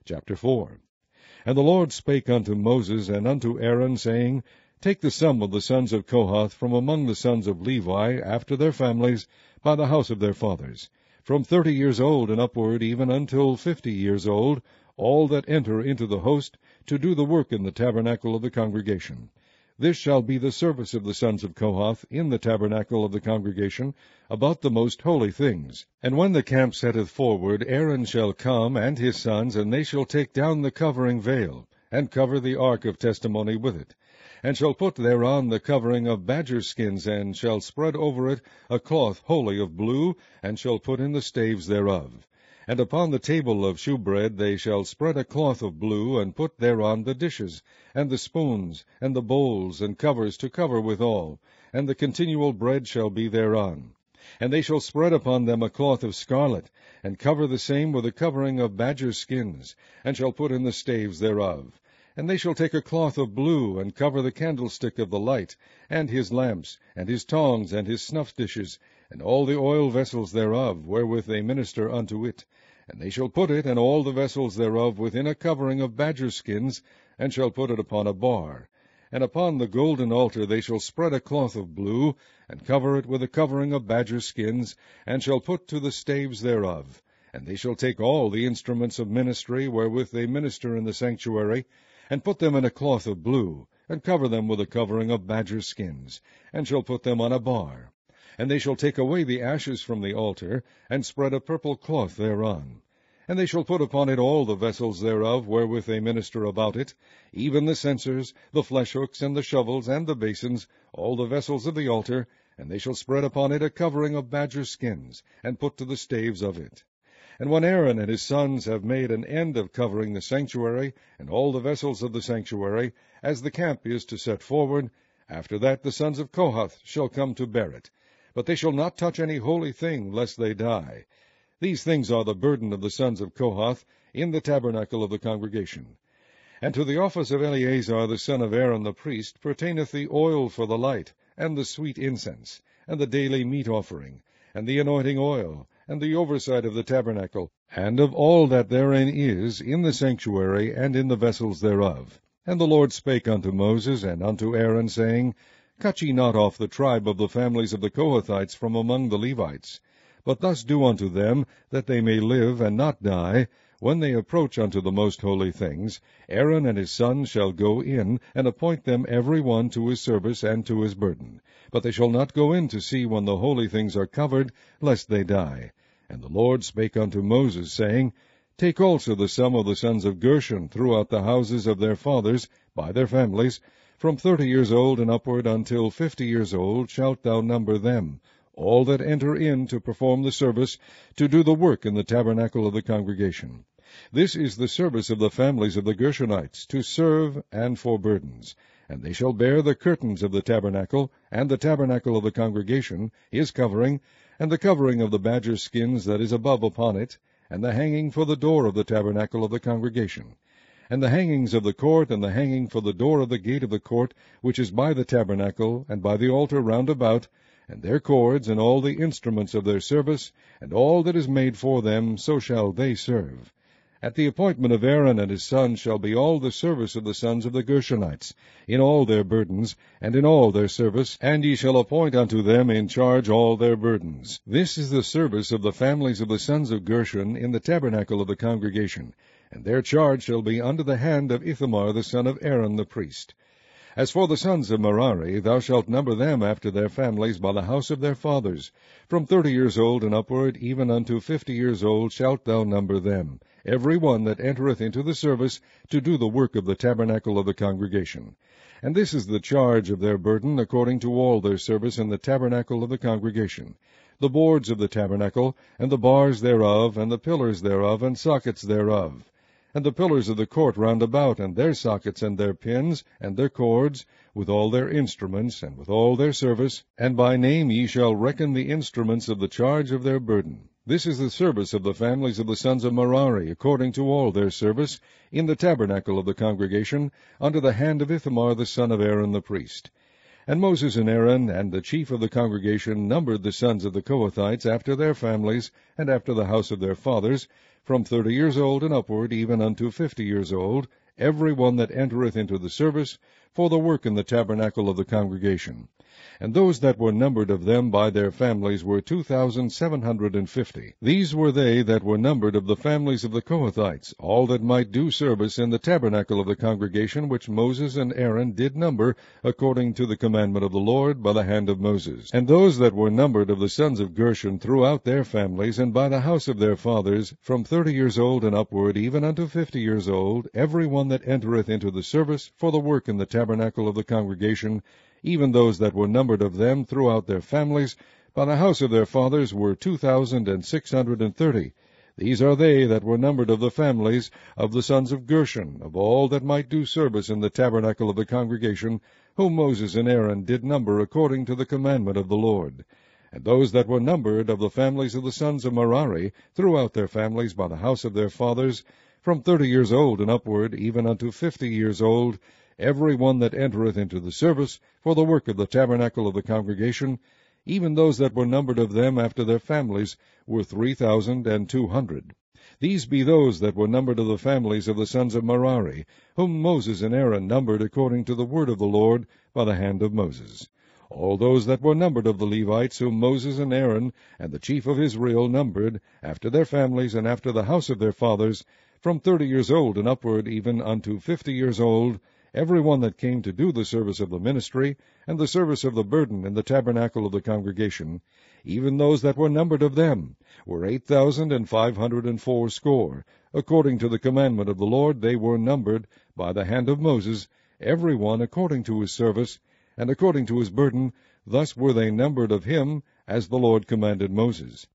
Chapter 4. And the Lord spake unto Moses and unto Aaron, saying, Take the sum of the sons of Kohath from among the sons of Levi, after their families, by the house of their fathers, from 30 years old and upward, even until 50 years old, all that enter into the host, to do the work in the tabernacle of the congregation. This shall be the service of the sons of Kohath in the tabernacle of the congregation, about the most holy things. And when the camp setteth forward, Aaron shall come, and his sons, and they shall take down the covering veil, and cover the ark of testimony with it, and shall put thereon the covering of badger skins, and shall spread over it a cloth wholly of blue, and shall put in the staves thereof. And upon the table of shewbread they shall spread a cloth of blue, and put thereon the dishes, and the spoons, and the bowls, and covers to cover withal, and the continual bread shall be thereon. And they shall spread upon them a cloth of scarlet, and cover the same with a covering of badger skins, and shall put in the staves thereof. And they shall take a cloth of blue, and cover the candlestick of the light, and his lamps, and his tongs, and his snuff dishes, and all the oil vessels thereof, wherewith they minister unto it. And they shall put it, and all the vessels thereof, within a covering of badger skins, and shall put it upon a bar. And upon the golden altar they shall spread a cloth of blue, and cover it with a covering of badger skins, and shall put to the staves thereof. And they shall take all the instruments of ministry, wherewith they minister in the sanctuary, and put them in a cloth of blue, and cover them with a covering of badger skins, and shall put them on a bar. And they shall take away the ashes from the altar, and spread a purple cloth thereon. And they shall put upon it all the vessels thereof, wherewith they minister about it, even the censers, the fleshhooks, and the shovels, and the basins, all the vessels of the altar, and they shall spread upon it a covering of badger skins, and put to the staves of it. And when Aaron and his sons have made an end of covering the sanctuary, and all the vessels of the sanctuary, as the camp is to set forward, after that the sons of Kohath shall come to bear it. But they shall not touch any holy thing, lest they die. These things are the burden of the sons of Kohath in the tabernacle of the congregation. And to the office of Eleazar the son of Aaron the priest pertaineth the oil for the light, and the sweet incense, and the daily meat offering, and the anointing oil, and the oversight of the tabernacle, and of all that therein is, in the sanctuary, and in the vessels thereof. And the Lord spake unto Moses and unto Aaron, saying, Cut ye not off the tribe of the families of the Kohathites from among the Levites, but thus do unto them, that they may live and not die. When they approach unto the most holy things, Aaron and his sons shall go in, and appoint them every one to his service and to his burden. But they shall not go in to see when the holy things are covered, lest they die. And the Lord spake unto Moses, saying, Take also the sum of the sons of Gershon throughout the houses of their fathers, by their families, from 30 years old and upward until 50 years old shalt thou number them, all that enter in to perform the service, to do the work in the tabernacle of the congregation. This is the service of the families of the Gershonites, to serve and for burdens. And they shall bear the curtains of the tabernacle, and the tabernacle of the congregation, his covering, and the covering of the badger skins that is above upon it, and the hanging for the door of the tabernacle of the congregation, and the hangings of the court, and the hanging for the door of the gate of the court, which is by the tabernacle, and by the altar round about, and their cords, and all the instruments of their service, and all that is made for them, so shall they serve. At the appointment of Aaron and his sons shall be all the service of the sons of the Gershonites, in all their burdens, and in all their service, and ye shall appoint unto them in charge all their burdens. This is the service of the families of the sons of Gershon in the tabernacle of the congregation, and their charge shall be under the hand of Ithamar the son of Aaron the priest. As for the sons of Merari, thou shalt number them after their families by the house of their fathers. From 30 years old and upward, even unto 50 years old, shalt thou number them, every one that entereth into the service, to do the work of the tabernacle of the congregation. And this is the charge of their burden, according to all their service in the tabernacle of the congregation: the boards of the tabernacle, and the bars thereof, and the pillars thereof, and sockets thereof, and the pillars of the court round about, and their sockets, and their pins, and their cords, with all their instruments, and with all their service. And by name ye shall reckon the instruments of the charge of their burden. This is the service of the families of the sons of Merari, according to all their service, in the tabernacle of the congregation, under the hand of Ithamar the son of Aaron the priest. And Moses and Aaron and the chief of the congregation numbered the sons of the Kohathites after their families, and after the house of their fathers, from 30 years old and upward, even unto 50 years old, every one that entereth into the service, for the work in the tabernacle of the congregation. And those that were numbered of them by their families were 2,750. These were they that were numbered of the families of the Kohathites, all that might do service in the tabernacle of the congregation, which Moses and Aaron did number, according to the commandment of the Lord, by the hand of Moses. And those that were numbered of the sons of Gershon throughout their families, and by the house of their fathers, from 30 years old and upward, even unto 50 years old, every one that entereth into the service, for the work in the tabernacle of the congregation, even those that were numbered of them throughout their families, by the house of their fathers, were 2,630. These are they that were numbered of the families of the sons of Gershon, of all that might do service in the tabernacle of the congregation, whom Moses and Aaron did number according to the commandment of the Lord. And those that were numbered of the families of the sons of Merari, throughout their families, by the house of their fathers, from 30 years old and upward, even unto 50 years old, every one that entereth into the service, for the work of the tabernacle of the congregation, even those that were numbered of them after their families, were 3,200. These be those that were numbered of the families of the sons of Merari, whom Moses and Aaron numbered according to the word of the Lord, by the hand of Moses. All those that were numbered of the Levites, whom Moses and Aaron and the chief of Israel numbered, after their families and after the house of their fathers, from 30 years old and upward, even unto 50 years old, every one that came to do the service of the ministry, and the service of the burden in the tabernacle of the congregation, even those that were numbered of them, were 8,580. According to the commandment of the Lord they were numbered by the hand of Moses, every one according to his service, and according to his burden. Thus were they numbered of him, as the Lord commanded Moses.